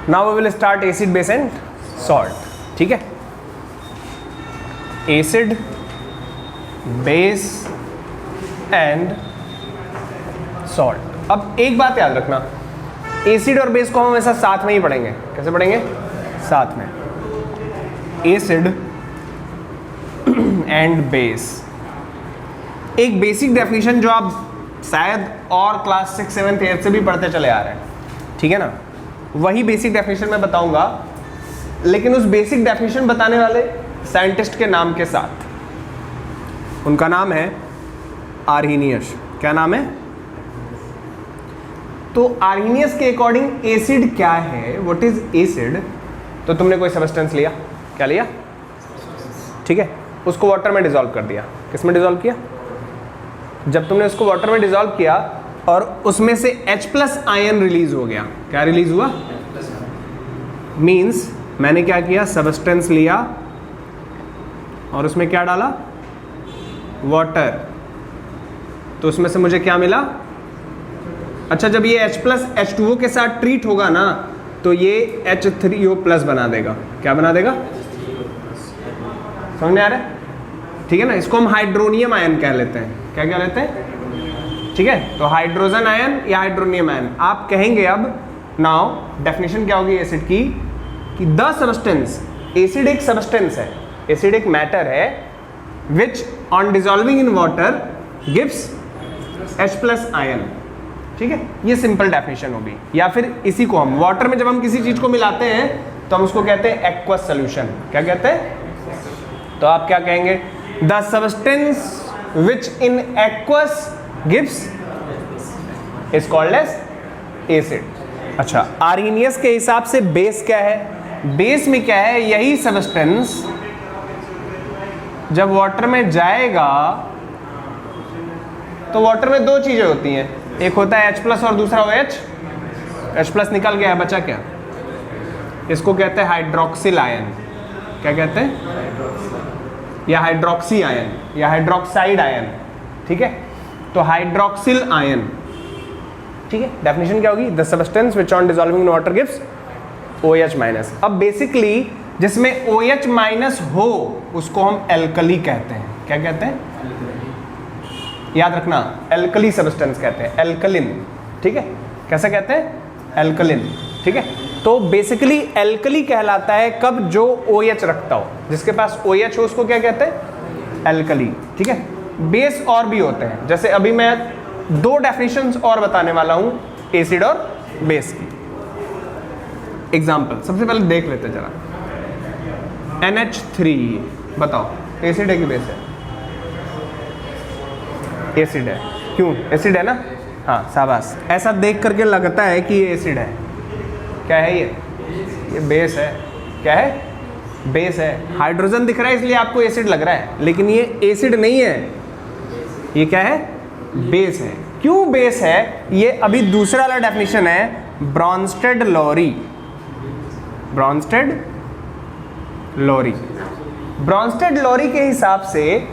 Now we will start acid base and salt. ठीक है, acid base and salt. अब एक बात याद रखना, एसिड और बेस को हम हमेशा साथ में ही पढ़ेंगे. कैसे पढ़ेंगे? साथ में. Acid and base. एक बेसिक डेफिनेशन जो आप शायद और क्लास 6, 7, 8 से भी पढ़ते चले आ रहे हैं, ठीक है ना, वही बेसिक डेफिनेशन मैं बताऊंगा, लेकिन उस बेसिक डेफिनेशन बताने वाले साइंटिस्ट के नाम के साथ. उनका नाम है आर्हीनियस. क्या नाम है? तो आर्हीनियस के अकॉर्डिंग एसिड क्या है, व्हाट इज एसिड? तो तुमने कोई सब्सटेंस लिया, क्या लिया? ठीक है, उसको वाटर में डिसॉल्व कर दिया. किस में डिसॉल्व किया? जब तुमने उसको वाटर में डिसॉल्व किया और उसमें से H+ आयन रिलीज हो गया. क्या रिलीज हुआ? मीन्स मैंने क्या किया, सब्सटेंस लिया और उसमें क्या डाला? वाटर. तो उसमें से मुझे क्या मिला? अच्छा, जब ये H+ H2O के साथ ट्रीट होगा ना, तो ये H3O+ बना देगा. क्या बना देगा? समझ में आ रहा है? ठीक है ना, इसको हम हाइड्रोनियम आयन कह लेते हैं. क्या कह लेते हैं? ठीक है, तो हाइड्रोजन आयन या हाइड्रोनियम आयन आप कहेंगे. अब नाउ डेफिनेशन क्या होगी एसिड की, कि द सब्सटेंस, एसिड एक सब्सटेंस है, एसिड एक मैटर है, which on dissolving in water gives H+ ion. ठीक है, ये सिंपल डेफिनेशन होगी. या फिर इसी को हम वाटर में जब हम किसी चीज को मिलाते हैं तो हम उसको कहते हैं एक्वस सोल्यूशन. क्या कहते हैं? तो आप क्या कहेंगे? The substance which in aqueous gives is called as acid. अच्छा, आर्हीनियस के हिसाब से बेस क्या है? बेस में क्या है? यही सब्सटेंस जब वाटर में जाएगा तो वाटर में दो चीजें होती हैं, एक होता है H+ और दूसरा OH. H+ निकल गया है, बचा क्या? इसको कहते हैं हाइड्रोक्सिल आयन. क्या कहते हैं? या हाइड्रोक्सी आयन या हाइड्रोक्साइड आयन. ठीक है, तो हाइड्रोक्सिल आयन. ठीक है, डेफिनेशन क्या होगी? The substance which on dissolving in water gives OH-. अब बेसिकली जिसमें OH- हो उसको हम एल्कली कहते हैं. क्या कहते हैं? याद रखना, एल्कली सब्सटेंस कहते हैं, एल्कलिन. ठीक है, कैसे कहते हैं? एल्कलिन. ठीक है, तो बेसिकली एल्कली कहलाता है कब जो OH रखता हो. जिसके पास OH हो उसको क्या कहते हैं? एल्कली. ठीक है, बेस और भी होते हैं, जैसे अभी मैं दो डेफिनेशंस और बताने वाला हूं एसिड और बेस की. एग्जाम्पल सबसे पहले देख लेते जरा. NH3 बताओ, एसिड है कि बेस है? एसिड है. क्यों? एसिड है ना. हाँ, शाबाश. ऐसा देख करके लगता है कि ये एसिड है. क्या है ये बेस है. क्या है? बेस है. हाइड्रोजन दिख रहा है इसलिए आपको एसिड लग रहा है, लेकिन ये एसिड नहीं है. ये क्या है? बेस है. क्यों बेस है? ये अभी दूसरा वाला डेफिनेशन है, ब्रॉन्स्टेड-लॉरी. ब्रॉन्स्टेड-लॉरी. ब्रॉन्स्टेड-लॉरी के हिसाब से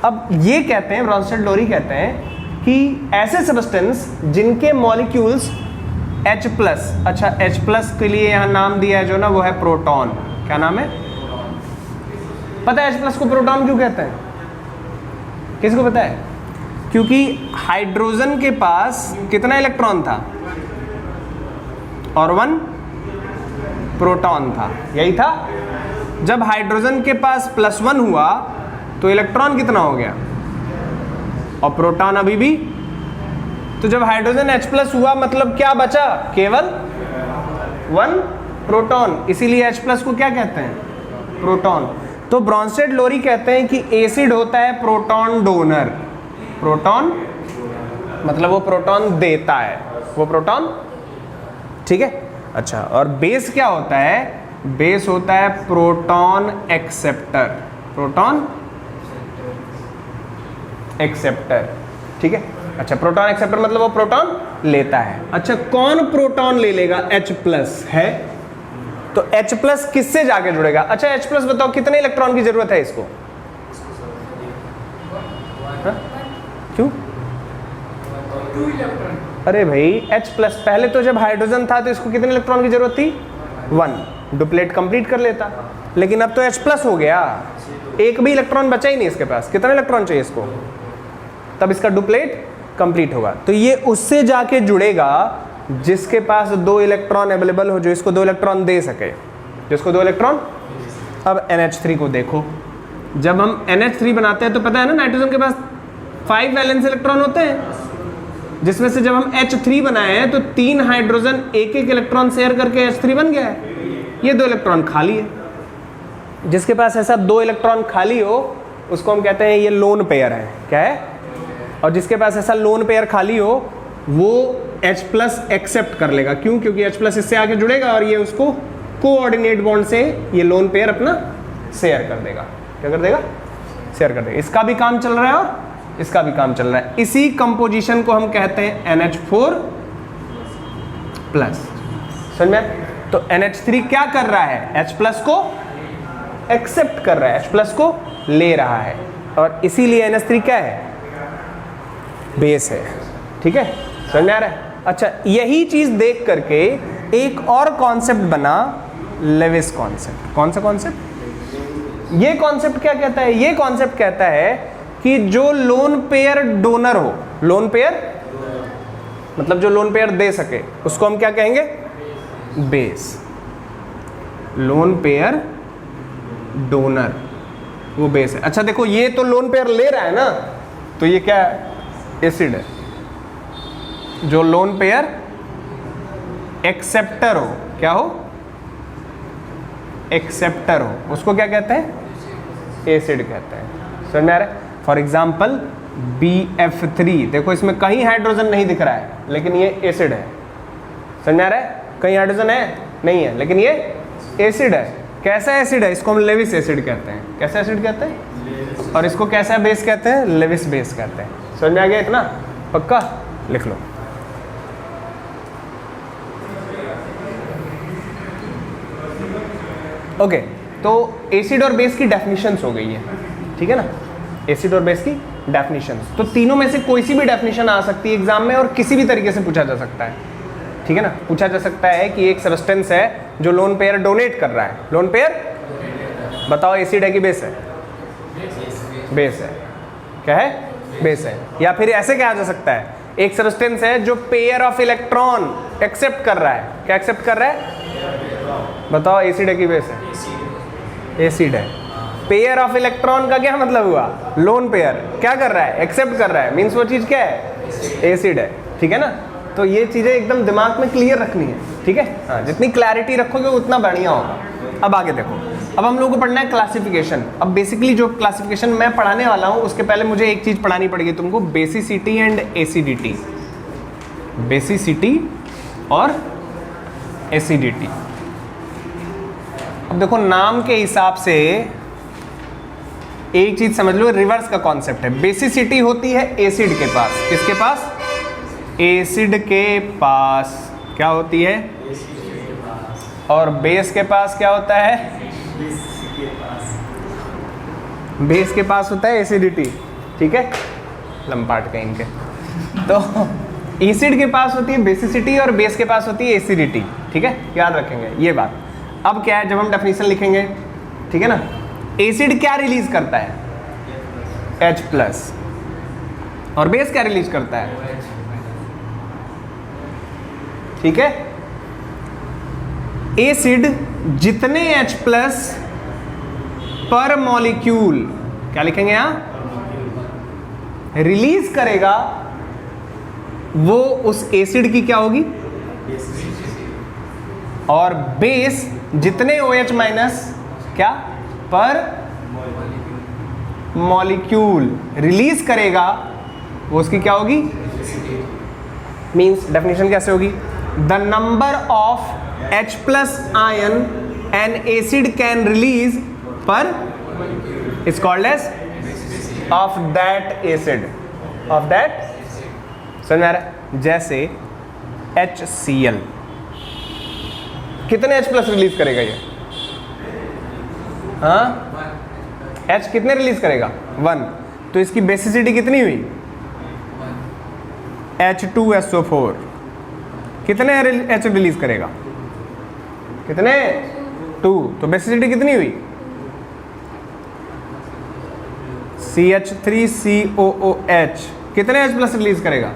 अब ये कहते हैं, ब्रॉन्स्टेड-लॉरी कहते हैं कि ऐसे सब्सटेंस जिनके मॉलिक्यूल्स H+, अच्छा H+ के लिए यहां नाम दिया है जो ना, वो है प्रोटॉन. क्या नाम है? पता है H+ को प्रोटॉन क्यों कहते हैं? किसको पता है? क्योंकि हाइड्रोजन के पास कितना इलेक्ट्रॉन था? और 1 प्रोटॉन था. यही था. जब हाइड्रोजन के पास +1 हुआ तो इलेक्ट्रॉन कितना हो गया? और प्रोटॉन अभी भी. तो जब हाइड्रोजन H+ हुआ मतलब क्या बचा? केवल 1 प्रोटॉन. इसीलिए H+ को क्या कहते हैं? प्रोटॉन. तो ब्रॉन्स्टेड-लॉरी कहते हैं कि एसिड होता है प्रोटॉन डोनर. प्रोटॉन मतलब वो प्रोटॉन देता है, वो प्रोटॉन. ठीक है. अच्छा, और बेस क्या होता है? बेस होता है प्रोटॉन एक्सेप्टर. Proton acceptor. ठीक है. अच्छा, प्रोटॉन एक्सेप्टर मतलब वो प्रोटॉन लेता है. अच्छा, कौन प्रोटॉन ले लेगा? H+ है, तो H+ किससे जाके जुड़ेगा? अच्छा, H+ बताओ कितने इलेक्ट्रॉन की जरूरत है इसको? हा? क्यों? 2 इलेक्ट्रॉन. अरे भाई H+ पहले तो जब हाइड्रोजन था तो इसको कितने इलेक्ट्रॉन की जरूरत थी? 1 डुप्लेट कंप्लीट कर लेता, लेकिन अब तो H प्लस हो गया, एक भी इलेक्ट्रॉन बचा ही नहीं इसके पास। कितना इलेक्ट्रॉन चाहिए इसको, तब इसका डुप्लेट कंप्लीट होगा। तो ये उससे जाके जुड़ेगा जिसके पास 2 इलेक्ट्रॉन अवेलेबल हो, जो इसको 2 इलेक्ट्रॉन दे सके, जिसको 2 इलेक्ट्रॉन। अब NH3 को देखो, जब हम NH3 बनाते हैं तो पता है ना नाइट्रोजन के पास 5 वैलेंस इलेक्ट्रॉन होते हैं, जिसमें से जब हम H3 बनाए हैं तो 3 हाइड्रोजन एक इलेक्ट्रॉन शेयर करके H3 बन गया है। ये 2 इलेक्ट्रॉन खाली है। जिसके पास ऐसा 2 इलेक्ट्रॉन खाली हो उसको हम कहते हैं ये लोन पेयर है। क्या है? और जिसके पास ऐसा लोन पेयर खाली हो वो H प्लस एक्सेप्ट कर लेगा। क्यों? क्योंकि H प्लस इससे आगे जुड़ेगा और ये उसको कोऑर्डिनेट बॉन्ड से ये लोन पेयर अपना शेयर कर देगा। क्या कर देगा? शेयर कर देगा। इसका भी काम चल रहा है और इसका भी काम चल रहा है। इसी कंपोजिशन को हम कहते हैं NH4 प्लस। समझ में? तो NH3 क्या कर रहा है? H प्लस को एक्सेप्ट कर रहा है, H प्लस को ले रहा है, और इसीलिए NH3 क्या है? बेस है। ठीक है, समझ में आ रहा है? अच्छा, यही चीज देख करके एक और कॉन्सेप्ट बना, लेविस कॉन्सेप्ट। कौन सा कॉन्सेप्ट? ये कॉन्सेप्ट क्या कहता है? ये कॉन्सेप्ट कहता है कि जो लोन पेयर डोनर हो, लोन पेयर मतलब जो लोन पेयर दे सके, उसको हम क्या कहेंगे? बेस। लोन पेयर डोनर वो बेस है। अच्छा देखो, ये तो लोन पेयर ले रहा है ना, तो ये क्या है? एसिड है। जो लोन पेयर एक्सेप्टर हो, क्या हो? एक्सेप्टर हो, उसको क्या कहते हैं? एसिड कहते हैं। समझ में आ रहा है? फॉर एग्जाम्पल BF3, देखो इसमें कहीं हाइड्रोजन नहीं दिख रहा है, लेकिन ये एसिड है। समझ में आ रहा है? कहीं हाइड्रोजन है? नहीं है, लेकिन ये एसिड है। कैसा एसिड है? इसको हम लेविस एसिड कहते हैं। कैसा एसिड कहते हैं? और इसको कैसा बेस कहते हैं? लेविस बेस कहते हैं। समझ में आ गया इतना? पक्का? लिख लो। ओके, तो एसिड और बेस की डेफिनेशंस हो गई है। ठीक है ना? एसिड और बेस की डेफिनेशंस। तो तीनों में से कोई सी भी डेफिनेशन आ सकती है एग्जाम में, और किसी भी तरीके से पूछा जा सकता है। ठीक है ना? पूछा जा सकता है कि एक सब्सटेंस है जो लोन पेयर डोनेट कर रहा है। लोन पेयर बताओ, एसिड है कि बेस है? बेस है। क्या है? बेस है। या फिर ऐसे कहा जा सकता है, एक सब्सटेंस है जो पेयर ऑफ इलेक्ट्रॉन एक्सेप्ट कर रहा है। क्या एक्सेप्ट कर रहा है? बताओ, एसिड है कि बेस है? एसिड है। पेयर ऑफ इलेक्ट्रॉन का क्या मतलब हुआ? लोन पेयर क्या कर रहा है? एक्सेप्ट कर रहा है। मीन्स वो चीज क्या है? एसिड है। ठीक है ना? तो ये चीजें एकदम दिमाग में क्लियर रखनी है। ठीक है? हाँ, जितनी क्लैरिटी रखोगे उतना बढ़िया होगा। अब आगे देखो, अब हम लोगों को पढ़ना है क्लासिफिकेशन। अब बेसिकली जो क्लासिफिकेशन मैं पढ़ाने वाला हूँ उसके पहले मुझे एक चीज पढ़ानी पड़ेगी तुमको, बेसिसिटी एंड एसिडिटी। बेसिसिटी और एसिडिटी। अब देखो, नाम के हिसाब से एक चीज समझ लो, रिवर्स का कॉन्सेप्ट है। बेसिसिटी होती है एसिड के पास। किसके पास? एसिड के पास। क्या होती है? और बेस के पास क्या होता है? बेस के पास होता है एसिडिटी। ठीक है? लंपाट कहीं इनके। तो एसिड के पास होती है बेसिसिटी और बेस के पास होती है एसिडिटी। ठीक है? याद रखेंगे ये बात। अब क्या है, जब हम डेफिनेशन लिखेंगे, ठीक है ना, एसिड क्या रिलीज करता है? H plus. और बेस क्या रिलीज करता है? ठीक है? एसिड जितने H प्लस पर मॉलिक्यूल, क्या लिखेंगे यहां, रिलीज करेगा, वो उस एसिड की क्या होगी? और बेस जितने OH माइनस क्या पर मॉलिक्यूल रिलीज करेगा, वो उसकी क्या होगी? मींस डेफिनेशन कैसे होगी? The number of H plus ion an acid can release पर is called as of that acid. Of that, समझ में आ रहा है? जैसे HCl कितने H प्लस रिलीज करेगा ये? हाँ, H कितने रिलीज करेगा? 1। तो इसकी बेसिसिटी कितनी हुई? H2SO4 कितने H रिलीज करेगा? कितने 2, तो बेसिसिटी कितनी हुई CH3COOH कितने H प्लस रिलीज करेगा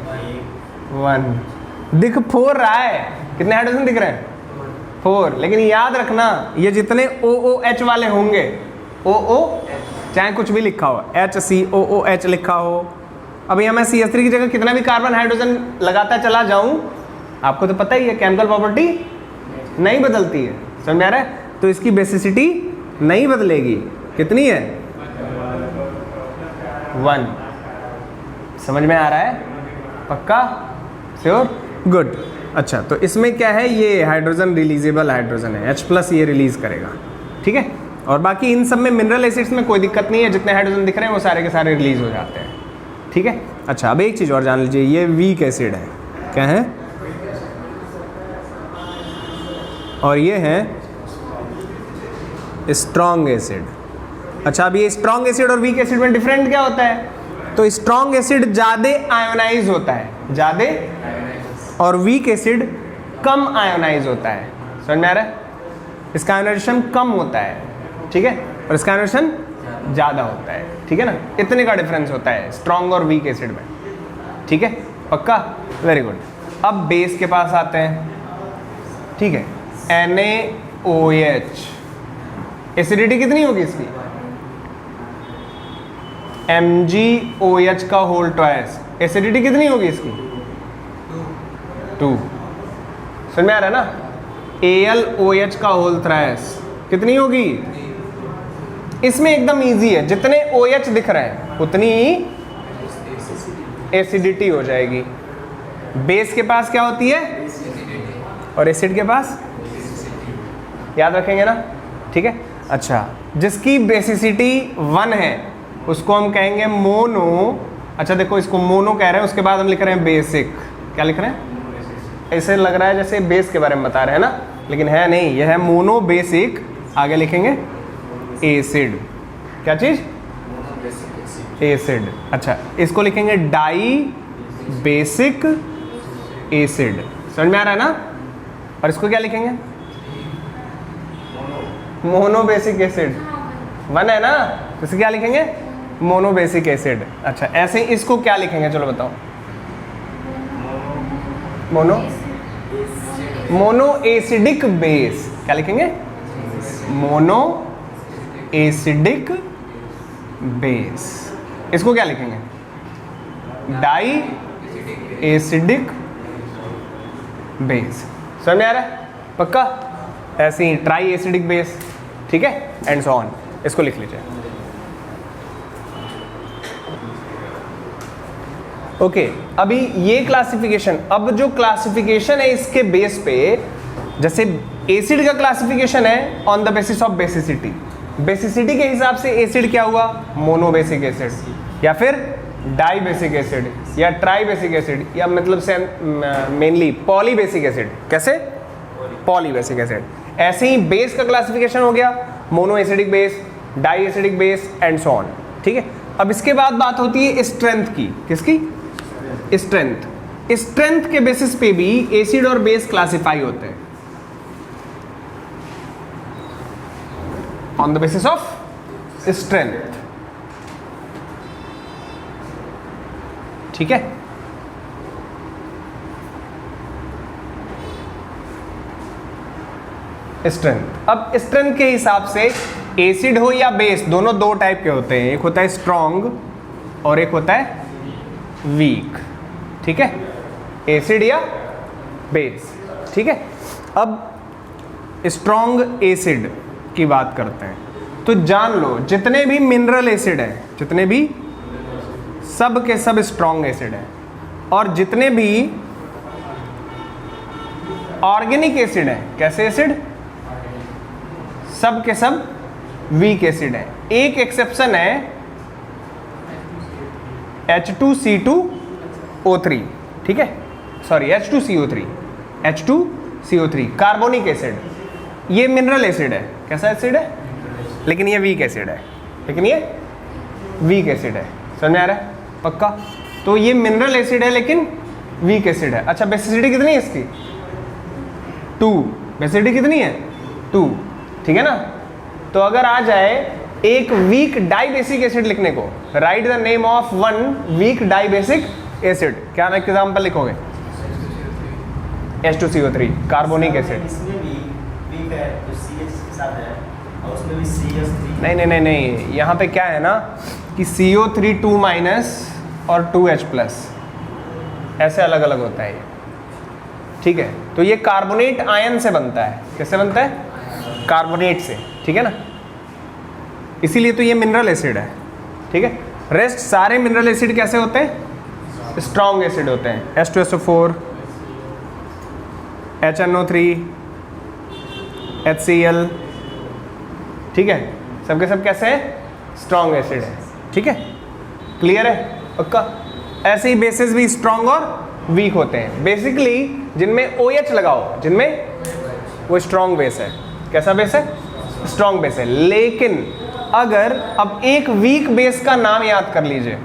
1, दिख 4 रहा है, कितने हाइड्रोजन दिख रहे हैं 4, लेकिन याद रखना ये जितने OOH वाले होंगे OO चाहे कुछ भी लिखा हो HCOOH लिखा हो, अब यहाँ मैं CH3 की जगह कितना भी कार्बन हाइड्रोजन लगाता चला जाऊं, आपको तो पता ही है केमिकल प्रॉपर्टी नहीं बदलती है, समझ में आ रहा है, तो इसकी बेसिसिटी नहीं बदलेगी, कितनी है 1, समझ में आ रहा है, पक्का, श्योर, गुड। अच्छा, तो इसमें क्या है, ये हाइड्रोजन रिलीजेबल हाइड्रोजन है, H प्लस ये रिलीज करेगा, ठीक है, और बाकी इन सब में मिनरल एसिड्स में कोई दिक्कत नहीं है, जितने हाइड्रोजन दिख रहे हैं वो सारे के सारे रिलीज हो जाते हैं, ठीक है। अच्छा, अब एक चीज़ और जान लीजिए, ये वीक एसिड है, क्या है, और ये है स्ट्रॉन्ग एसिड। अच्छा, अब ये स्ट्रॉन्ग एसिड और वीक एसिड में डिफरेंट क्या होता है, तो स्ट्रॉन्ग एसिड ज़्यादा आयोनाइज होता है, ज़्यादा, और वीक एसिड कम आयोनाइज होता है, समझ में आ रहा है, इसका आयोनाइजेशन कम होता है, ठीक है, और इसका आयोनाइजेशन ज़्यादा होता है, ठीक है ना, इतने का डिफरेंस होता है स्ट्रॉन्ग और वीक एसिड में, ठीक है, पक्का, वेरी गुड। अब बेस के पास आते हैं, ठीक है, NaOH, एसिडिटी कितनी होगी इसकी MgOH का होल ट्वाइस, एसिडिटी कितनी होगी इसकी 2, समझ में आ रहा है ना, AlOH का होल थ्राइस कितनी होगी, इसमें एकदम इजी है, जितने OH दिख रहे हैं उतनी ही एसिडिटी हो जाएगी। बेस के पास क्या होती है और एसिड के पास, याद रखेंगे ना, ठीक है। अच्छा, जिसकी बेसिसिटी 1 है उसको हम कहेंगे मोनो, अच्छा देखो इसको मोनो कह रहे हैं, उसके बाद हम लिख रहे हैं बेसिक, क्या लिख रहे हैं, ऐसे लग रहा है जैसे बेस के बारे में बता रहे हैं ना, लेकिन है नहीं, यह है मोनो बेसिक, आगे लिखेंगे एसिड, क्या चीज एसिड। अच्छा, इसको लिखेंगे डाई बेसिक एसिड, समझ में आ रहा है ना, और इसको क्या लिखेंगे मोनो बेसिक एसिड, 1 है ना, तो इसे क्या लिखेंगे मोनो बेसिक एसिड। अच्छा, ऐसे ही इसको क्या लिखेंगे, चलो बताओ, मोनो एसिडिक बेस, क्या लिखेंगे मोनो एसिडिक बेस, इसको क्या लिखेंगे डाई एसिडिक बेस, समझ में आ रहा है, पक्का, ऐसे ही ट्राई एसिडिक बेस, ठीक है, एंड सो ऑन, इसको लिख लीजिए। ओके, अभी ये क्लासिफिकेशन, अब जो क्लासिफिकेशन है इसके बेस पे, जैसे एसिड का क्लासिफिकेशन है on the basis of basicity, basicity के हिसाब से एसिड क्या हुआ मोनो बेसिक एसिड, या फिर डाई बेसिक एसिड, या ट्राई बेसिक एसिड, या मतलब से मेनली पॉली बेसिक एसिड, कैसे पॉली बेसिक एसिड। ऐसे ही बेस का क्लासिफिकेशन हो गया monoacidic base, diacidic base and so on, ठीक है। अब इसके बाद बात होती है स्ट्रेंथ की, किसकी स्ट्रेंथ, स्ट्रेंथ के बेसिस पे भी एसिड और बेस क्लासिफाई होते हैं on the basis of strength, ठीक है। स्ट्रेंथ, अब स्ट्रेंथ के हिसाब से एसिड हो या बेस, दोनों दो टाइप के होते हैं, एक होता है स्ट्रॉन्ग और एक होता है वीक, ठीक है, एसिड या बेस, ठीक है। अब स्ट्रॉन्ग एसिड की बात करते हैं, तो जान लो जितने भी मिनरल एसिड हैं, जितने भी सब के सब स्ट्रॉन्ग एसिड हैं, और जितने भी ऑर्गेनिक एसिड हैं, कैसे एसिड, सब के सब वीक एसिड है। एक एक्सेप्शन है H2C2O3, ठीक है, सॉरी H2CO3 कार्बोनिक एसिड, ये मिनरल एसिड है, कैसा एसिड है, लेकिन ये वीक एसिड है, लेकिन ये वीक एसिड है, समझ में आ रहा है, पक्का। तो ये मिनरल एसिड है लेकिन वीक एसिड है। अच्छा, बेसिसिटी कितनी है इसकी 2, बेसिसिटी कितनी है 2, ठीक है ना। तो अगर आ जाए एक वीक डाइबेसिक एसिड लिखने को, write the name of one weak dibasic acid, क्या एग्जाम्पल लिखोगे? H2CO3 carbonic acid. नहीं, यहाँ पे क्या है ना कि CO3 2- और 2H+, ऐसे अलग अलग होता है ये, ठीक है। तो ये कार्बोनेट आयन से बनता है। किससे बनता है? कार्बोनेट से, ठीक है ना। इसीलिए तो ये मिनरल एसिड है, ठीक है। रेस्ट सारे मिनरल एसिड कैसे होते हैं? स्ट्रॉन्ग एसिड होते हैं। H2SO4, HNO3, HCl, ठीक है, सबके सब कैसे है? स्ट्रॉन्ग एसिड है, ठीक है। क्लियर है? पक्का। ऐसे ही बेसिस भी स्ट्रॉन्ग और वीक होते हैं। बेसिकली जिनमें OH लगाओ, जिनमें वो स्ट्रॉन्ग बेस है। कैसा बेस है? स्ट्रॉन्ग बेस है। लेकिन अगर अब एक वीक बेस का नाम याद कर लीजिए,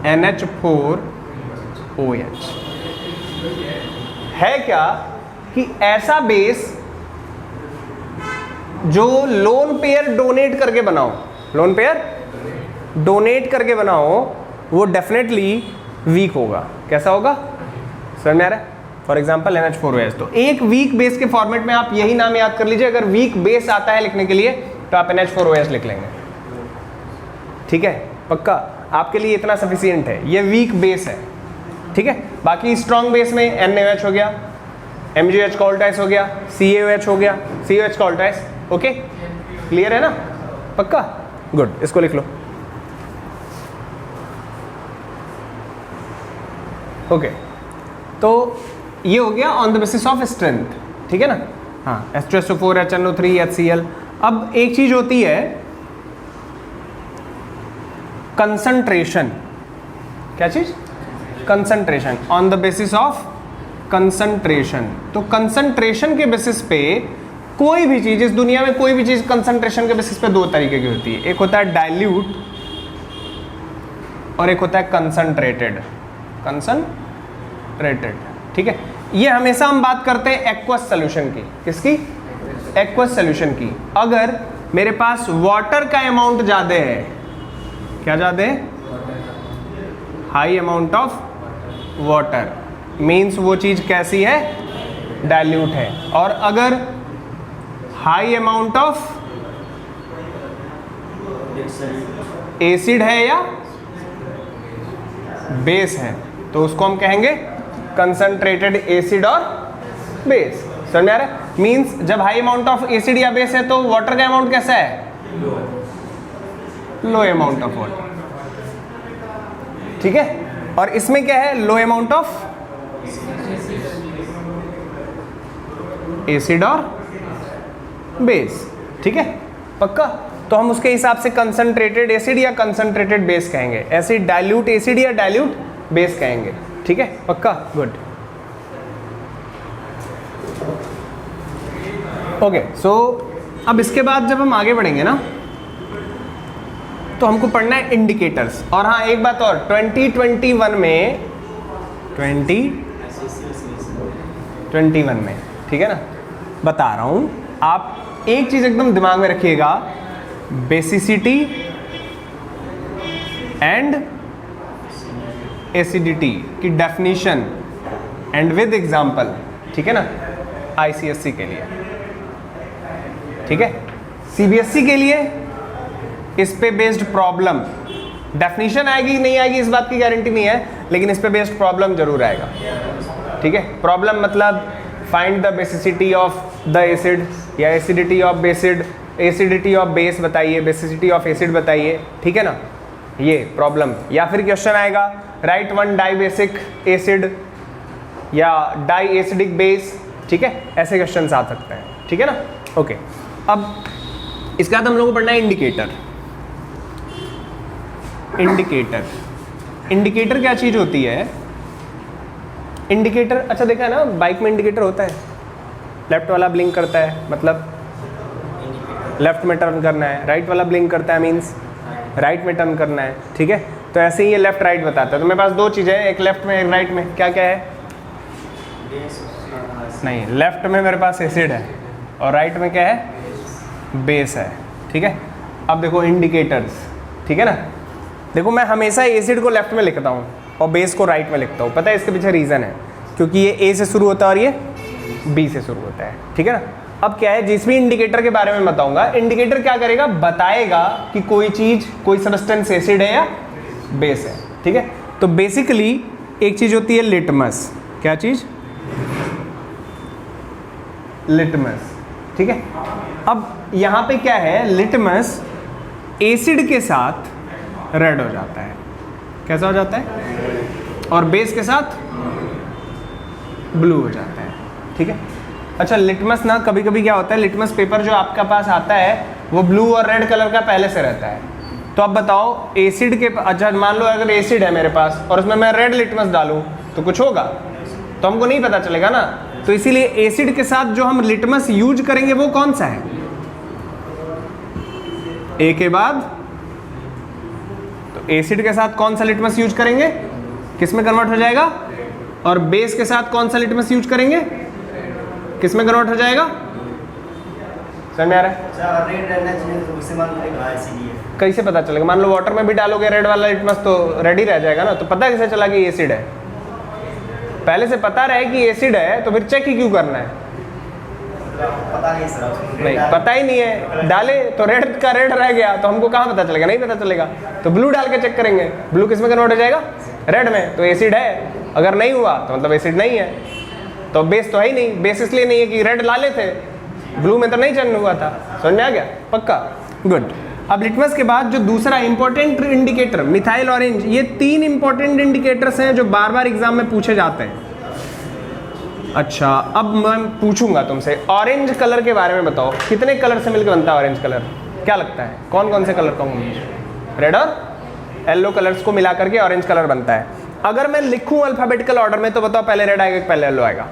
NH4OH, है क्या कि ऐसा बेस जो लोन पेयर डोनेट करके बनाओ, लोन पेयर डोनेट करके बनाओ, वो डेफिनेटली वीक होगा। कैसा होगा? समझ में आ रहा है? For example NH4OH। तो एक वीक बेस के फॉर्मेट में आप यही नाम याद कर लीजिए। अगर वीक बेस आता है लिखने के लिए तो आप NH4OH लिख लेंगे, ठीक है। पक्का, आपके लिए इतना सफिशियंट है, ये वीक बेस है, ठीक है। बाकी स्ट्रॉन्ग बेस में NaOH हो गया, MgOH का ऑल्टाइस हो गया, CaOH हो गया, COH का ऑल्टाइस। ओके, क्लियर है ना? पक्का, गुड। इसको लिख लो। ओके, तो ये हो गया on the basis of strength, ठीक है ना। हाँ, H2SO4, HNO3, HCl। अब एक चीज होती है कंसंट्रेशन। क्या चीज? Concentration. On the basis of concentration. तो कंसंट्रेशन के बेसिस पे कोई भी चीज इस दुनिया में, कोई भी चीज कंसंट्रेशन के बेसिस पे दो तरीके की होती है। एक होता है डाइल्यूट और एक होता है कंसंट्रेटेड। कंसंट्रेटेड, ठीक है। ये हमेशा हम बात करते हैं एक्वस सॉल्यूशन की। किसकी? एक्वस सॉल्यूशन की। अगर मेरे पास वाटर का अमाउंट ज्यादा है, क्या ज्यादा है? High amount of water, means वो चीज कैसी है? डाइल्यूट है। और अगर हाई अमाउंट ऑफ एसिड है या बेस है तो उसको हम कहेंगे कंसंट्रेटेड एसिड और बेस। समझ में आ रहा है? मीन्स जब हाई अमाउंट ऑफ एसिड या बेस है तो वाटर का अमाउंट कैसा है? लो अमाउंट ऑफ वाटर, ठीक है। और इसमें क्या है? लो अमाउंट ऑफ एसिड और बेस, ठीक है। पक्का। तो हम उसके हिसाब से कंसंट्रेटेड एसिड या कंसंट्रेटेड बेस कहेंगे, ऐसे डाइल्यूट एसिड या डाइल्यूट बेस कहेंगे, ठीक है। पक्का, गुड। ओके, सो अब इसके बाद जब हम आगे बढ़ेंगे ना तो हमको पढ़ना है इंडिकेटर्स। और हाँ, एक बात और, 2021 में 2021 में, ठीक है ना, बता रहा हूं, आप एक चीज एकदम दिमाग में रखिएगा, बेसिसिटी एंड एसिडिटी की डेफिनेशन एंड विद एग्जांपल, ठीक है ना, ICSE के लिए, ठीक है। CBSE के लिए इस पे बेस्ड प्रॉब्लम, डेफिनेशन आएगी नहीं आएगी इस बात की गारंटी नहीं है, लेकिन इस पे बेस्ड प्रॉब्लम जरूर आएगा, ठीक है। प्रॉब्लम मतलब find the basicity of the acid या acidity of base, acidity of base बताइए, बेसिसिटी ऑफ एसिड बताइए, ठीक है ना, ये प्रॉब्लम। या फिर क्वेश्चन आएगा राइट वन डाइबेसिक एसिड या डाई एसिडिक बेस, ठीक है, ऐसे क्वेश्चन आ सकते हैं, ठीक है ना। ओके, अब इसके बाद हम लोगों को पढ़ना है इंडिकेटर। इंडिकेटर, इंडिकेटर क्या चीज होती है? इंडिकेटर, अच्छा देखा है ना, बाइक में इंडिकेटर होता है, लेफ्ट वाला ब्लिंक करता है, मतलब लेफ्ट में टर्न करना है, राइट वाला ब्लिंक करता है मींस राइट में टर्न करना है, ठीक है। तो ऐसे ही ये लेफ्ट राइट बताता है। तो मेरे पास दो चीज़ें हैं, एक लेफ्ट में एक राइट में, क्या क्या है? नहीं, लेफ्ट में मेरे पास एसिड है और राइट में क्या है, बेस है। ठीक है, अब देखो इंडिकेटर्स, ठीक है ना। देखो मैं हमेशा एसिड को लेफ्ट में लिखता हूँ और बेस को राइट में लिखता हूँ। पता है इसके पीछे रीज़न है, क्योंकि ये ए से शुरू होता है और ये बी से शुरू होता है। ठीक है ना। अब क्या है, जिस भी इंडिकेटर के बारे में बताऊंगा, इंडिकेटर क्या करेगा, बताएगा कि कोई चीज़, कोई सब्सटेंस एसिड है या बेस है। ठीक है, तो बेसिकली एक चीज़ होती है लिटमस। क्या चीज़, लिटमस। ठीक है, अब यहाँ पे क्या है, लिटमस एसिड के साथ रेड हो जाता है। कैसा हो जाता है, और बेस के साथ ब्लू हो जाता है। ठीक है, अच्छा लिटमस ना कभी कभी क्या होता है, लिटमस पेपर जो आपका पास आता है वो ब्लू और रेड कलर का पहले से रहता है। तो अब बताओ एसिड के, अच्छा मान लो अगर एसिड है मेरे पास और उसमें मैं रेड लिटमस डालूं तो कुछ होगा, तो हमको नहीं पता चलेगा ना। तो इसीलिए एसिड के साथ जो हम लिटमस यूज करेंगे वो कौन सा है, ए के बाद, तो एसिड के साथ कौन सा लिटमस यूज करेंगे, किस में कन्वर्ट हो जाएगा, और बेस के साथ कौन सा लिटमस यूज करेंगे, किस में कन्वर्ट हो जाएगा। समझ में आ रहा है, कैसे पता चलेगा, मान लो वाटर में भी डालोगे रेड वाला लिटमस तो रेड ही रह जाएगा ना। तो पता कैसे चला कि एसिड है, पहले से पता रहे कि एसिड है तो फिर चेक ही क्यों करना है, पता नहीं सर, नहीं पता ही नहीं है, डाले तो रेड का रेड रह गया तो हमको कहाँ पता चलेगा, नहीं पता चलेगा। तो ब्लू डाल के चेक करेंगे, ब्लू किस में कन्वर्ट हो जाएगा, रेड में, तो एसिड है। अगर नहीं हुआ तो मतलब एसिड नहीं है, तो बेस तो है ही नहीं। बेस इसलिए नहीं है कि रेड डाले थे, ब्लू में तो नहीं चेंज हुआ था। समझ में आ गया, पक्का, गुड। अब लिटमस के बाद जो दूसरा इंपॉर्टेंट इंडिकेटर मिथाइल ऑरेंज, ये 3 इंपॉर्टेंट इंडिकेटर्स हैं जो बार बार एग्जाम में पूछे जाते हैं। अच्छा अब मैं पूछूंगा तुमसे, ऑरेंज कलर के बारे में बताओ, कितने कलर से मिलकर बनता है ऑरेंज कलर, क्या लगता है कौन कौन से कलर कहूँगा, रेड और येलो कलर्स को मिला करके ऑरेंज कलर बनता है। अगर मैं लिखूं अल्फाबेटिकल ऑर्डर में तो बताओ पहले रेड आएगा कि पहले येलो आएगा,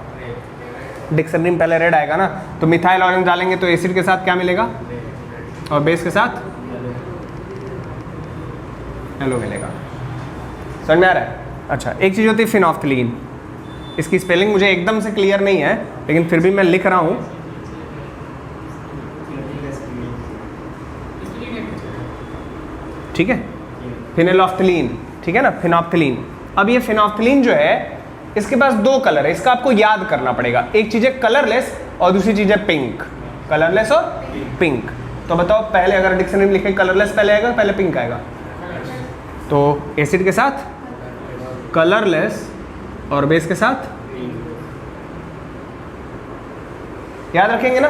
डिक्शनरी में पहले रेड आएगा ना। तो मिथाइल ऑरेंज डालेंगे तो एसिड के साथ क्या मिलेगा और बेस के साथ येलो मिलेगा। समझ में आ रहा है। अच्छा एक चीज़ होती है फिनोफ्थलीन, इसकी स्पेलिंग मुझे एकदम से क्लियर नहीं है लेकिन फिर भी मैं लिख रहा हूँ। ठीक है, फिनेलॉफ्थलीन, ठीक है ना, फिनोफ्थलीन। अब ये फिनोफ्थलीन जो है इसके पास 2 कलर है, इसका आपको याद करना पड़ेगा। एक चीज़ है कलरलेस और दूसरी चीज़ है पिंक, कलरलेस और पिंक। तो बताओ पहले अगर डिक्शनरी में लिखे कलरलेस पहले आएगा पहले पिंक आएगा, तो एसिड के साथ कलरलेस और बेस के साथ याद रखेंगे ना।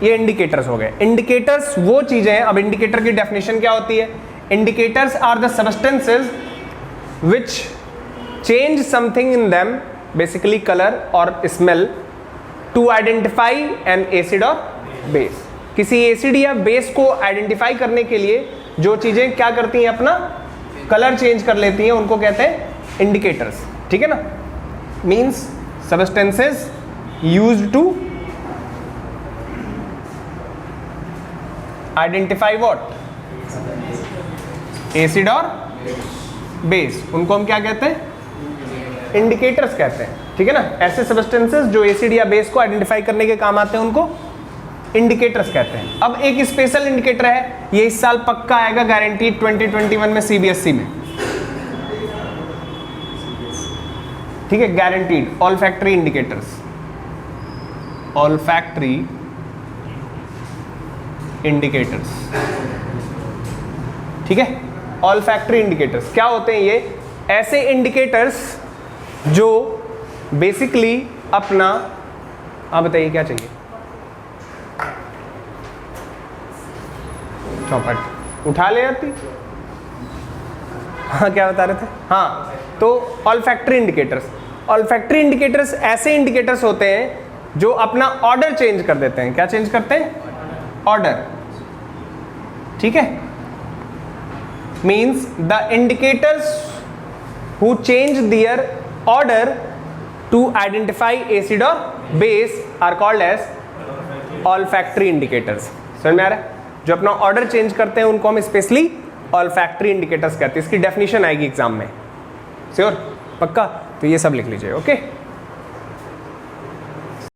ये इंडिकेटर्स हो गए। इंडिकेटर्स वो चीजें हैं, अब इंडिकेटर की डेफिनेशन क्या होती है, indicators are the substances which change something in them, basically colour और smell, to identify an acid और बेस। किसी एसिड या बेस को आइडेंटिफाई करने के लिए जो चीजें क्या करती हैं, अपना कलर चेंज कर लेती हैं, उनको कहते हैं इंडिकेटर्स। ठीक है ना, means substances used to identify what, acid और बेस, उनको हम क्या कहते हैं, इंडिकेटर्स कहते हैं। ठीक है ना, ऐसे सब्सटेंसेस जो एसिड या बेस को आइडेंटिफाई करने के काम आते हैं उनको इंडिकेटर्स कहते हैं। अब एक स्पेशल इंडिकेटर है, ये इस साल पक्का आएगा गारंटीड 2021 में सीबीएसई में। ठीक है, guaranteed, olfactory indicators, olfactory indicators. ठीक है, ऑल्फैक्टरी इंडिकेटर्स क्या होते हैं, ये ऐसे इंडिकेटर्स जो बेसिकली अपना, आप बताइए क्या चाहिए, चौपट उठा ले आती। हाँ क्या बता रहे थे, हाँ तो ऑल्फैक्टरी इंडिकेटर्स, ऑल्फैक्टरी इंडिकेटर्स ऐसे इंडिकेटर्स होते हैं जो अपना ऑर्डर चेंज कर देते हैं। क्या चेंज करते हैं, ऑर्डर। ठीक है, means the indicators who change their odour to identify acid और base are called as olfactory indicators. समझ में आ रहा है, जो अपना ऑर्डर चेंज करते हैं उनको हम स्पेशली ऑल्फैक्टरी इंडिकेटर्स कहते हैं। इसकी डेफिनेशन आएगी एग्जाम में, श्योर, पक्का, तो ये सब लिख लीजिए। ओके।